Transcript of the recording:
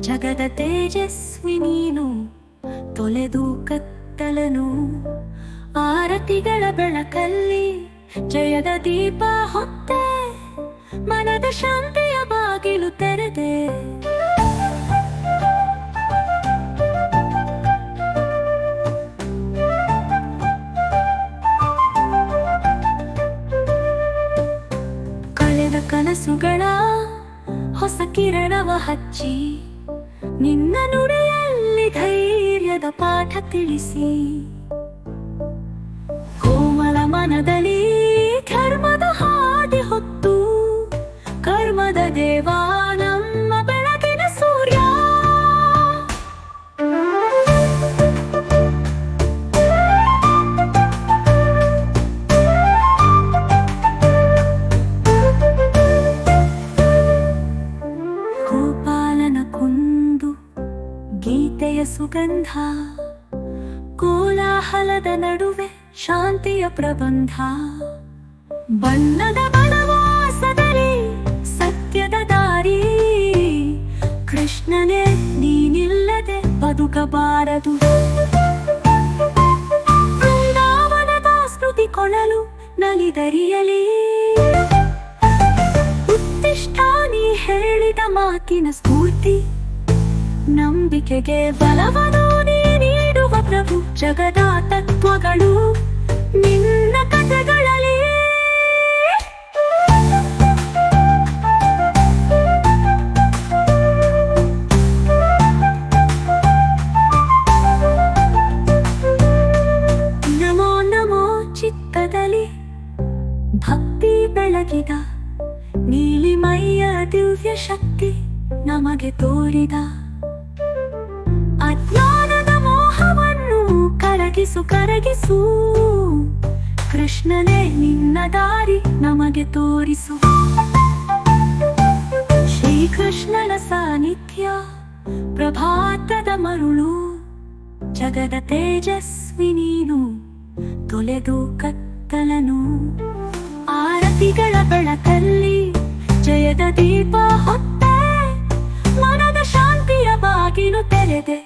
ಜಗದ ತೇಜಸ್ವಿ ನೀನು, ತೊಲೆದು ಕತ್ತಲನು. ಆರತಿಗಳ ಬೆಳಕಲ್ಲಿ ಜಯದ ದೀಪ ಹೊತ್ತೆ, ಮನದ ಶಾಂತಿಯ ಬಾಗಿಲು ತೆರೆದೆ. ಕಳೆದ ಕನಸುಗಳ ಹೊಸ ಕಿರಣವ ಹಚ್ಚಿ, ನಿನ್ನ ನುಡಿಯಲ್ಲಿ ಧೈರ್ಯದ ಪಾಠ ತಿಳಿಸಿ. ಕೋಮಲ ಮನದಲ್ಲಿ ಧರ್ಮದ ಹಾದಿ ಹೊತ್ತು, ಕರ್ಮದ ದೇವ ನಮ್ಮ ಬೆಳಗಿನ ಸೂರ್ಯ. ಗೋಪಾಲನ ಕುಂದು ಗೀತೆಯ ಸುಗಂಧ, ಕೋಲಾಹಲದ ನಡುವೆ ಶಾಂತಿಯ ಪ್ರಬಂಧ. ಬಣ್ಣದ ಬನವಾಸದಲ್ಲಿ ಸತ್ಯದ ದಾರಿ, ಕೃಷ್ಣನೇ ನೀನಿಲ್ಲದೆ ಬದುಕಬಾರದು. ವೃಂದಾವನದ ಸ್ಮೃತಿ ಕೊಳಲು ನಲಿದರಿಯಲಿ, ಉತ್ತಿಷ್ಠ ನೀ ಹೇಳಿದ ಮಾತಿನ ಸ್ಫೂರ್ತಿ. ನಂಬಿಕೆಗೆ ಬಲವನ್ನು ನೀ ನೀಡುವ ಪ್ರಭು, ಜಗದ ತತ್ವಗಳು ನಿನ್ನ ಕಥೆಗಳಲ್ಲಿ. ನಮೋ ನಮೋ ಚಿತ್ತದಲ್ಲಿ ಭಕ್ತಿ ಬೆಳಗಿದ, ನೀಲಿಮಯ್ಯ ದಿವ್ಯ ಶಕ್ತಿ ನಮಗೆ ತೋರಿದ. ಅಜ್ಞಾನದ ಮೋಹವನ್ನು ಕರಗಿಸು ಕರಗಿಸು, ಕೃಷ್ಣನೇ ನಿನ್ನ ದಾರಿ ನಮಗೆ ತೋರಿಸು. ಶ್ರೀಕೃಷ್ಣನ ಸಾನ್ನಿಧ್ಯ ಪ್ರಭಾತದ ಮರುಳು, ಜಗದ ತೇಜಸ್ವಿ ನೀನು, ತೊಲೆದು ಕತ್ತಲನು. ಆರತಿಗಳ ಬೆಳಕಲ್ಲಿ ಜಯದ ದೀಪ ಹೊತ್ತೆ, ಮನದ ಶಾಂತಿಯ ಬಾಗಿಲು ತೆರೆದೆ.